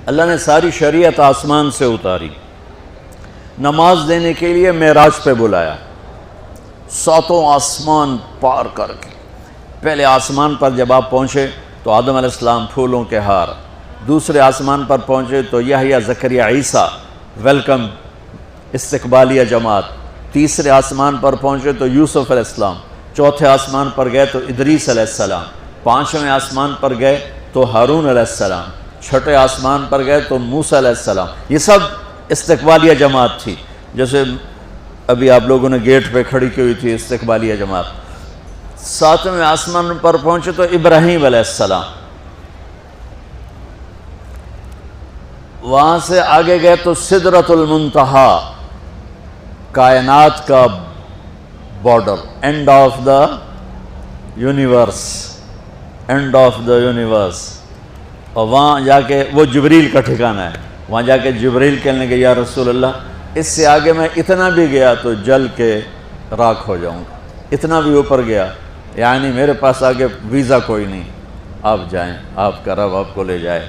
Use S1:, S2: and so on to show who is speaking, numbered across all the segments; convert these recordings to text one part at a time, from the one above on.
S1: اللہ نے ساری شریعت آسمان سے اتاری، نماز دینے کے لیے معراج پہ بلایا، ساتوں آسمان پار کر کے۔ پہلے آسمان پر جب آپ پہنچے تو آدم علیہ السلام پھولوں کے ہار، دوسرے آسمان پر پہنچے تو یحییٰ زکریا عیسیٰ ویلکم استقبالیہ جماعت، تیسرے آسمان پر پہنچے تو یوسف علیہ السلام، چوتھے آسمان پر گئے تو ادریس علیہ السلام، پانچویں آسمان پر گئے تو ہارون علیہ السلام، چھٹے آسمان پر گئے تو موسیٰ علیہ السلام۔ یہ سب استقبالیہ جماعت تھی، جیسے ابھی آپ لوگوں نے گیٹ پہ کھڑی کی ہوئی تھی استقبالیہ جماعت۔ ساتویں آسمان پر پہنچے تو ابراہیم علیہ السلام، وہاں سے آگے گئے تو سدرۃ المنتہا، کائنات کا border, and of the universe, and of the universe. اور وہاں جا کے وہ جبریل کا ٹھکانہ ہے، وہاں جا کے جبریل کہنے لگے یا رسول اللہ اس سے آگے میں اتنا بھی گیا تو جل کے راکھ ہو جاؤں گا، اتنا بھی اوپر گیا یعنی میرے پاس آگے ویزا کوئی نہیں، آپ جائیں، آپ کا رب آپ کو لے جائے۔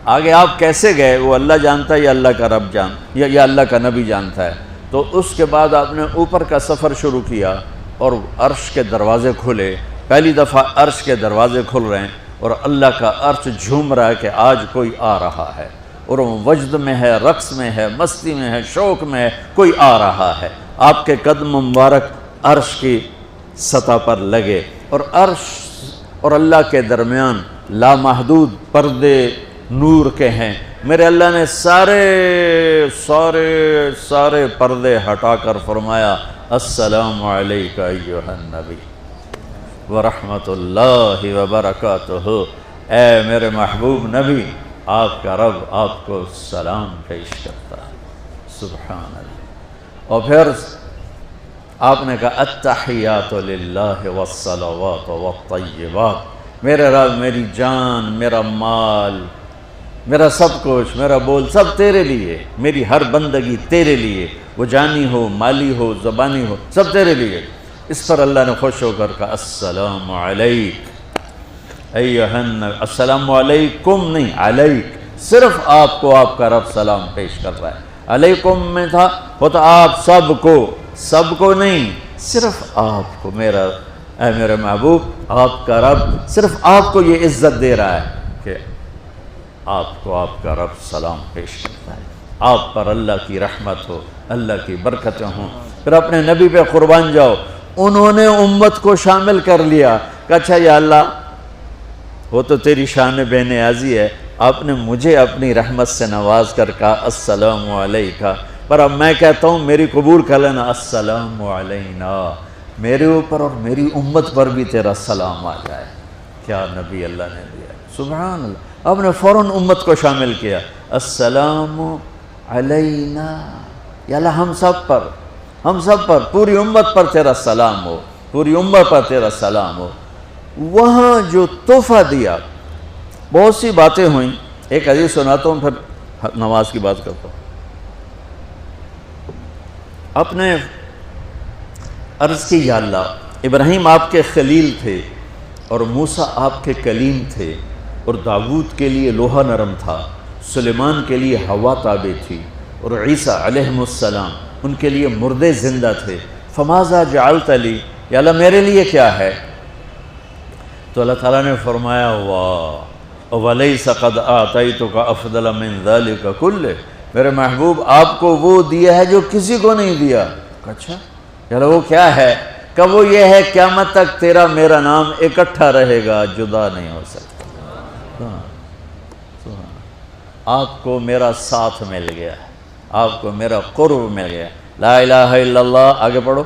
S1: آگے آپ کیسے گئے وہ اللہ جانتا ہے یا اللہ کا رب یا اللہ کا نبی جانتا ہے۔ تو اس کے بعد آپ نے اوپر کا سفر شروع کیا اور عرش کے دروازے کھلے، پہلی دفعہ عرش کے دروازے کھل رہے ہیں اور اللہ کا عرش جھوم رہا ہے کہ آج کوئی آ رہا ہے، اور وہ وجد میں ہے، رقص میں ہے، مستی میں ہے، شوق میں ہے، کوئی آ رہا ہے۔ آپ کے قدم مبارک عرش کی سطح پر لگے، اور عرش اور اللہ کے درمیان لامحدود پردے نور کے ہیں۔ میرے اللہ نے سارے پردے ہٹا کر فرمایا السلام علیک ایھا النبی ورحمۃ اللہ وبرکاتہ، اے میرے محبوب نبی آپ کا رب آپ کو سلام پیش کرتا ہے۔ سبحان اللہ۔ اور پھر آپ نے کہا التحیات للہ والصلوات والطیبات، میرے رب میری جان، میرا مال، میرا سب کچھ، میرا بول سب تیرے لیے، میری ہر بندگی تیرے لیے، وہ جانی ہو، مالی ہو، زبانی ہو، سب تیرے لیے۔ اس پر اللہ نے خوش ہو کر کہا السلام علیک ایھا النبی، السلام علیکم نہیں، علیک، صرف آپ کو آپ کا رب سلام پیش کر رہا ہے۔ علیکم میں تھا ہوتا آپ سب کو نہیں، صرف آپ کو، میرا اے میرے محبوب آپ کا رب صرف آپ کو یہ عزت دے رہا ہے کہ آپ کو آپ کا رب سلام پیش کرتا ہے، آپ پر اللہ کی رحمت ہو، اللہ کی برکتیں ہوں۔ پھر اپنے نبی پہ قربان جاؤ، انہوں نے امت کو شامل کر لیا کہ اچھا یا اللہ وہ تو تیری شان بے نیازی ہے، آپ نے مجھے اپنی رحمت سے نواز کر کہا السلام علیکہ، پر اب میں کہتا ہوں میری قبول کر لینا السلام علینا، میرے اوپر اور میری امت پر بھی تیرا سلام آ جائے۔ کیا نبی اللہ نے دیا، سبحان اللہ۔ اب نے فوراً امت کو شامل کیا، السلام علینا، یا اللہ ہم سب پر، پوری امت پر تیرا سلام ہو، پوری امت پر تیرا سلام ہو۔ وہاں جو تحفہ دیا، بہت سی باتیں ہوئیں، ایک حدیث سناتا ہوں پھر نماز کی بات کرتا ہوں۔ اپنے عرض کی یا اللہ ابراہیم آپ کے خلیل تھے اور موسیٰ آپ کے کلیم تھے، اور داؤد کے لیے لوہا نرم تھا، سلیمان کے لیے ہوا تابع تھی، اور عیسیٰ علیہ السلام ان کے لیے مردے زندہ تھے۔ فماذا جعلت لی، یا اللہ میرے لیے کیا ہے؟ تو اللہ تعالیٰ نے فرمایا واہ وَلَيْسَ قَدْ آتَيْتُكَ أَفْضَلَ مِنْ ذَلِكَ كُلِّهِ، میرے محبوب آپ کو وہ دیا ہے جو کسی کو نہیں دیا۔ اچھا یا اللہ وہ کیا ہے؟ کہ وہ یہ ہے قیامت تک تیرا میرا نام اکٹھا رہے گا، جدا نہیں ہو سکتا۔ آپ کو میرا ساتھ مل گیا، آپ کو میرا قرب مل گیا۔ لا الہ الا اللہ، آگے پڑھو۔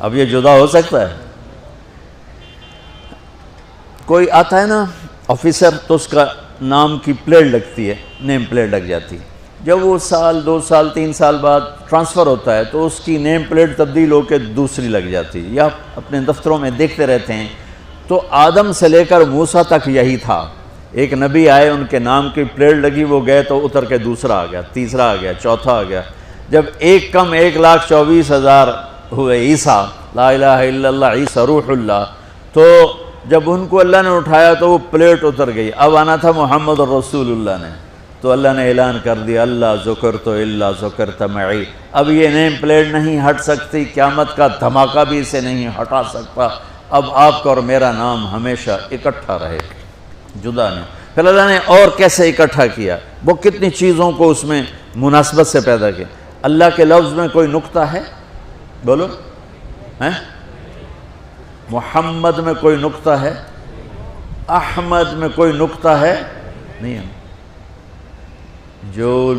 S1: اب یہ جدا ہو سکتا ہے؟ کوئی آتا ہے نا آفیسر تو اس کا نام کی پلیٹ لگتی ہے، نیم پلیٹ لگ جاتی ہے، جب وہ سال 2 سال 3 سال بعد ٹرانسفر ہوتا ہے تو اس کی نیم پلیٹ تبدیل ہو کے دوسری لگ جاتی ہے، یا اپنے دفتروں میں دیکھتے رہتے ہیں۔ تو آدم سے لے کر موسیٰ تک یہی تھا، ایک نبی آئے ان کے نام کی پلیٹ لگی، وہ گئے تو اتر کے دوسرا آ گیا، تیسرا آ گیا، چوتھا آ گیا۔ جب ایک کم 1,24,000 ہوئے عیسیٰ، لا الہ الا اللہ عیسیٰ روح اللہ، تو جب ان کو اللہ نے اٹھایا تو وہ پلیٹ اتر گئی. اب آنا تھا محمد رسول اللہ نے, تو اللہ نے اعلان کر دیا اللہ ذکرت الا ذکرت معی. اب یہ نیم پلیٹ نہیں ہٹ سکتی, قیامت کا دھماکہ بھی اسے نہیں ہٹا سکتا. اب آپ کا اور میرا نام ہمیشہ اکٹھا رہے, جدا نہیں. پھر اللہ نے اور کیسے اکٹھا کیا, وہ کتنی چیزوں کو اس میں مناسبت سے پیدا کیا. اللہ کے لفظ میں کوئی نقطہ ہے؟ بولو ہیں؟ محمد میں کوئی نقطہ ہے؟ احمد میں کوئی نقطہ ہے؟ نہیں ہے. جو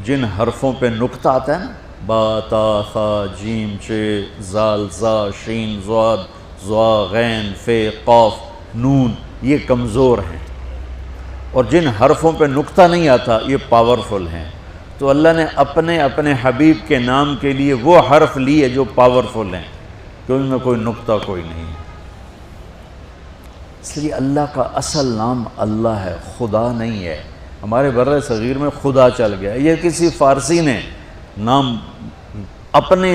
S1: جن حرفوں پہ نقطہ آتا ہے نا, با تا ثا جیم چے زال زا شین ضاد ضا غین فے قاف نون, یہ کمزور ہیں. اور جن حرفوں پہ نقطہ نہیں آتا یہ پاورفل ہیں. تو اللہ نے اپنے حبیب کے نام کے لیے وہ حرف لیے جو پاورفل ہیں, کہ ان میں کوئی نقطہ کوئی نہیں. اس لیے اللہ کا اصل نام اللہ ہے, خدا نہیں ہے. ہمارے بر صغیر میں خدا چل گیا, یہ کسی فارسی نے نام اپنے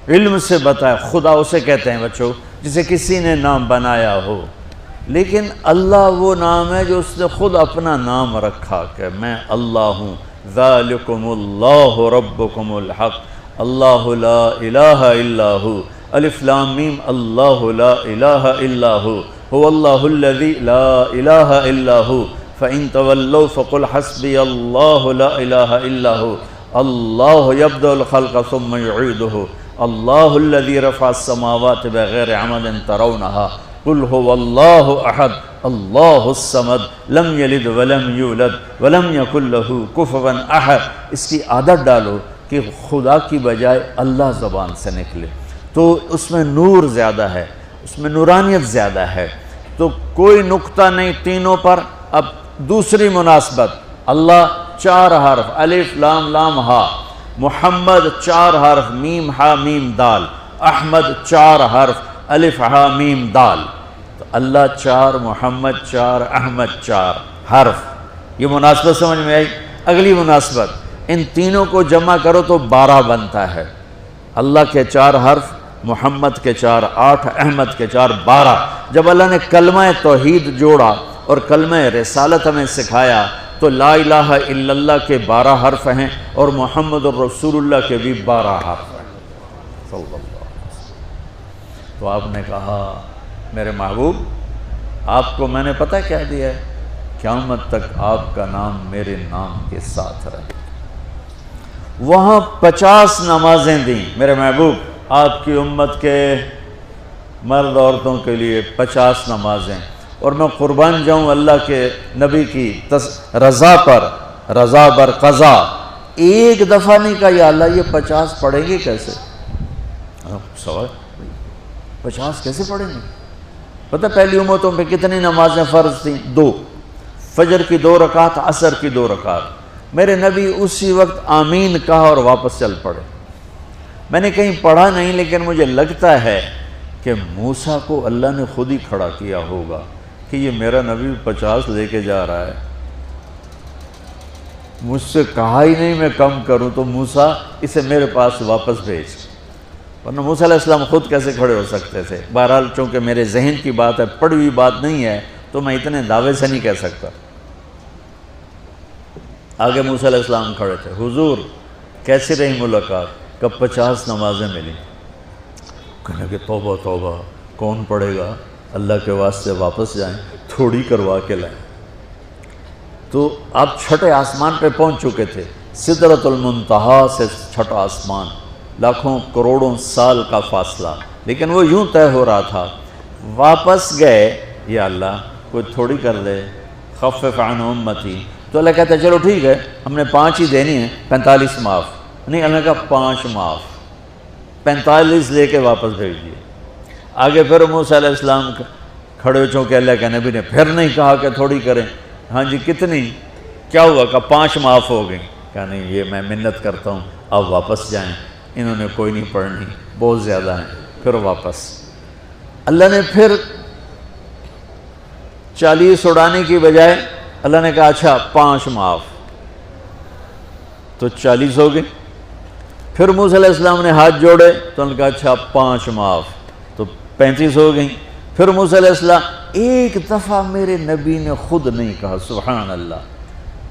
S1: علم سے بتایا. خدا اسے کہتے ہیں بچوں جسے کسی نے نام بنایا ہو, لیکن اللہ وہ نام ہے جو اس نے خود اپنا نام رکھا کہ میں اللہ ہوں. ذالکم اللہ ربکم الحق اللہ لا الہ الا ہو الف لام میم اللہ لا الہ الا ہو هو اللہ الذی لا الہ الا ہو فإن تولوا فقل حسبی اللہ لا الہ الا ہو اللہ یبدأ الخلق ثم یعیدہ اللہ الذی رفع السماوات بغیر عمد ترونها قل هو اللہ احد اللہ الصمد لم یلد ولم یولد ولم یکن له کفوا احد. اس کی عادت ڈالو کہ خدا کی بجائے اللہ زبان سے نکلے, تو اس میں نور زیادہ ہے, اس میں نورانیت زیادہ ہے. تو کوئی نقطہ نہیں تینوں پر. اب دوسری مناسبت, اللہ 4 حرف الف لام لام ہا, محمد 4 حرف میم ہا میم دال, احمد 4 حرف الف ہا میم دال. تو اللہ 4, محمد 4, احمد 4 حرف. یہ مناسبت سمجھ میں آئی؟ اگلی مناسبت, ان تینوں کو جمع کرو تو 12 بنتا ہے. اللہ کے 4 حرف, محمد کے 4 8, احمد کے 4 12. جب اللہ نے کلمہ توحید جوڑا اور کلمہ رسالت ہمیں سکھایا تو لا الہ الا اللہ کے 12 حرف ہیں اور محمد الرسول اللہ کے بھی 12 حرف ہیں صلی اللہ علیہ وسلم. تو آپ نے کہا میرے محبوب آپ کو میں نے پتہ کیا دیا ہے, قیامت تک آپ کا نام میرے نام کے ساتھ رہے. وہاں 50 نمازیں دیں میرے محبوب, آپ کی امت کے مرد عورتوں کے لیے 50 نمازیں. اور میں قربان جاؤں اللہ کے نبی کی رضا پر, رضا بر قضا. ایک دفعہ نہیں کہا یا اللہ یہ 50 پڑھیں گے کیسے؟ سوال 50 کیسے پڑھیں گے؟ پتہ پہلی امتوں پہ کتنی نمازیں فرض تھیں؟ 2. فجر کی 2 رکعت, عصر کی 2 رکعت. میرے نبی اسی وقت آمین کہا اور واپس چل پڑے. میں نے کہیں پڑھا نہیں لیکن مجھے لگتا ہے کہ موسیٰ کو اللہ نے خود ہی کھڑا کیا ہوگا کہ یہ میرا نبی 50 لے کے جا رہا ہے, مجھ سے کہا ہی نہیں میں کم کروں, تو موسیٰ اسے میرے پاس واپس بھیج. ورنہ موسیٰ علیہ السلام خود کیسے کھڑے ہو سکتے تھے؟ بہرحال چونکہ میرے ذہن کی بات ہے, پڑھی ہوئی بات نہیں ہے, تو میں اتنے دعوے سے نہیں کہہ سکتا. آگے موسیٰ علیہ السلام کھڑے تھے, حضور کیسی رہی ملاقات؟ کب 50 نمازیں ملی. کہنے کہ توبہ توبہ, کون پڑھے گا؟ اللہ کے واسطے واپس جائیں, تھوڑی کروا کے لائیں. تو آپ چھٹے آسمان پہ پہنچ چکے تھے, سدرۃ المنتہا سے چھٹا آسمان, لاکھوں کروڑوں سال کا فاصلہ, لیکن وہ یوں طے ہو رہا تھا. واپس گئے, یا اللہ کوئی تھوڑی کر دے, خفف عن امتی. تو اللہ کہتا ہے چلو ٹھیک ہے, ہم نے 5 ہی دینی ہیں, 45 معاف. نہیں, اللہ نے کہا 5 معاف, 45 لے کے واپس بھیج دیے. آگے پھر موسیٰ علیہ السلام کھڑے ہو, چونکہ اللہ کے نبی نے پھر نہیں کہا کہ تھوڑی کریں. ہاں جی کتنی, کیا ہوا؟ کہا 5 معاف ہو گئیں. کہا نہیں, یہ میں منت کرتا ہوں, آپ واپس جائیں, انہوں نے کوئی نہیں پڑھنی, بہت زیادہ ہیں. پھر واپس اللہ نے پھر 40 اڑانے کی بجائے اللہ نے کہا اچھا 5 معاف, تو 40 ہو گئے. پھر موسیٰ علیہ السلام نے ہاتھ جوڑے تو انہوں نے کہا اچھا 5 معاف, تو 35 ہو گئیں. پھر موسیٰ علیہ السلام ایک دفعہ میرے نبی نے خود نہیں کہا سبحان اللہ،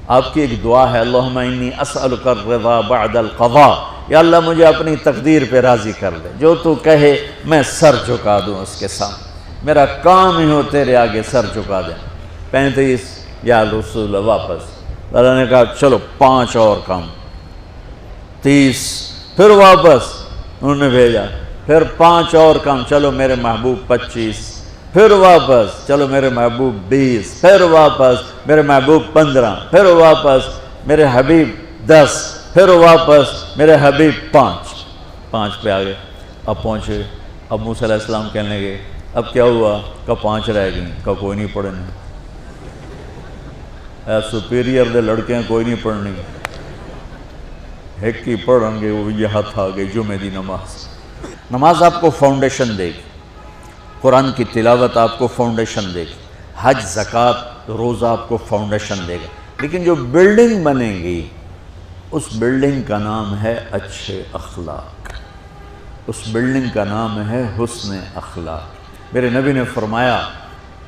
S1: آپ کی ایک دعا ہے اللہم انی اسألک الرضا بعد القضاء، یا اللہ مجھے اپنی تقدیر پہ راضی کر لے، جو تو کہے میں سر جھکا دوں اس کے سامنے، میرا کام ہی ہو تیرے آگے سر جھکا دیں۔ 35 یا رسول واپس، اللہ نے کہا چلو 5 اور کام، 30 پھر واپس انہوں نے بھیجا، پھر 5 اور کام، چلو میرے محبوب 25، پھر واپس چلو میرے محبوب 20، پھر واپس میرے محبوب 15، پھر واپس میرے حبیب 10، پھر واپس میرے حبیب 5 پہ آگئے۔ اب پہنچے، اب موسیٰ علیہ السلام کہنے لگے اب کیا ہوا؟ کہ 5 رہ گئیں، کہ کوئی نہیں پڑھنے، اے سپیریئر دے لڑکے ہیں کوئی نہیں پڑھنی، ایک کی پڑھیں گے وہ یہ ہاتھ آگے جمعہ دی نماز۔ نماز آپ کو فاؤنڈیشن دے گی، قرآن کی تلاوت آپ کو فاؤنڈیشن دے گی، حج زکوٰۃ روزہ آپ کو فاؤنڈیشن دے گا، لیکن جو بلڈنگ بنے گی اس بلڈنگ کا نام ہے اچھے اخلاق، اس بلڈنگ کا نام ہے حسن اخلاق۔ میرے نبی نے فرمایا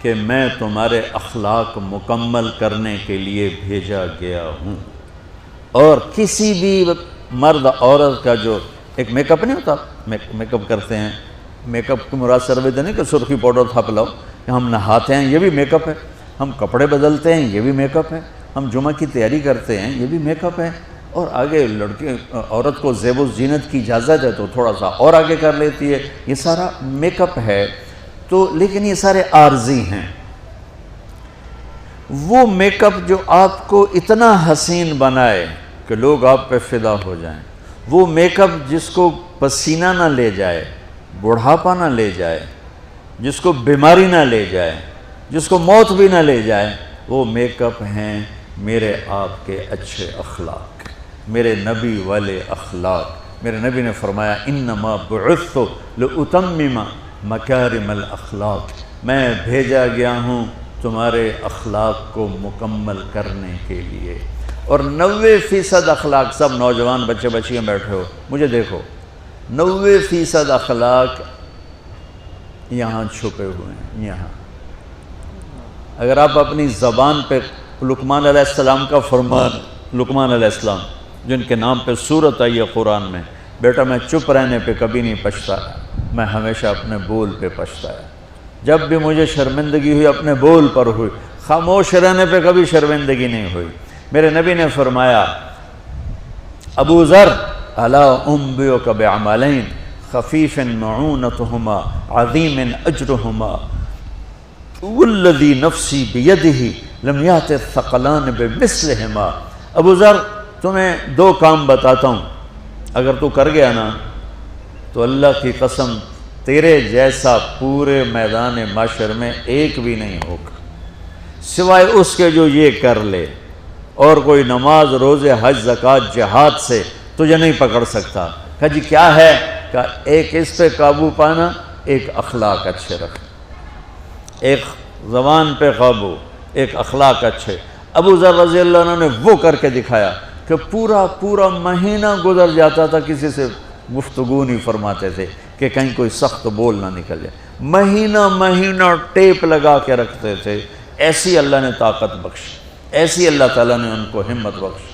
S1: کہ میں تمہارے اخلاق مکمل کرنے کے لیے بھیجا گیا ہوں، اور کسی بھی مرد عورت کا جو ایک میک اپ نہیں ہوتا، میک اپ کرتے ہیں، میک اپ کی مراد سروے نہیں کہ سرخی پاؤڈر تھاپ لاؤ، ہم نہاتے ہیں یہ بھی میک اپ ہے، ہم کپڑے بدلتے ہیں یہ بھی میک اپ ہے، ہم جمعہ کی تیاری کرتے ہیں یہ بھی میک اپ ہے، اور آگے لڑکے عورت کو زیب و زینت کی اجازت ہے تو تھوڑا سا اور آگے کر لیتی ہے، یہ سارا میک اپ ہے۔ تو لیکن یہ سارے عارضی ہیں۔ وہ میک اپ جو آپ کو اتنا حسین بنائے کہ لوگ آپ پہ فدا ہو جائیں، وہ میک اپ جس کو پسینہ نہ لے جائے، بڑھاپا نہ لے جائے، جس کو بیماری نہ لے جائے، جس کو موت بھی نہ لے جائے، وہ میک اپ ہیں میرے آپ کے اچھے اخلاق، میرے نبی والے اخلاق۔ میرے نبی نے فرمایا انما بعثت لأتمم مکارم الاخلاق، میں بھیجا گیا ہوں تمہارے اخلاق کو مکمل کرنے کے لیے۔ اور 90% اخلاق، سب نوجوان بچے بچیاں بیٹھے ہو مجھے دیکھو، 90% اخلاق یہاں چھپے ہوئے ہیں۔ یہاں اگر آپ اپنی زبان پہ لقمان علیہ السلام کا فرمان، لقمان علیہ السلام جن کے نام پہ سورت آئی ہے قرآن میں، بیٹا میں چپ رہنے پہ کبھی نہیں پچھتایا، میں ہمیشہ اپنے بول پہ پچھتایا، جب بھی مجھے شرمندگی ہوئی اپنے بول پر ہوئی، خاموش رہنے پہ کبھی شرمندگی نہیں ہوئی۔ میرے نبی نے فرمایا ابو ذر الا انبئک بعملین خفیف معونتہما عظیم اجرہما والذی نفسی بیدہ لم یأت الثقلان بمثلہما۔ ابو ذر تمہیں 2 کام بتاتا ہوں، اگر تو کر گیا نا تو اللہ کی قسم تیرے جیسا پورے میدان معاشر میں ایک بھی نہیں ہوگا سوائے اس کے جو یہ کر لے، اور کوئی نماز روزے حج زکوٰۃ جہاد سے تجھے نہیں پکڑ سکتا۔ کہا جی کیا ہے؟ کہ ایک اس پہ قابو پانا، ایک اخلاق اچھے رکھنا، ایک زبان پہ قابو، ایک اخلاق اچھے۔ ابو ذر رضی اللہ عنہ نے وہ کر کے دکھایا کہ پورا مہینہ گزر جاتا تھا، کسی سے گفتگو نہیں فرماتے تھے کہ کہیں کوئی سخت بول نہ نکل جائے، مہینہ ٹیپ لگا کے رکھتے تھے۔ ایسی اللہ نے طاقت بخشی، ایسی اللہ تعالیٰ نے ان کو ہمت بخشی۔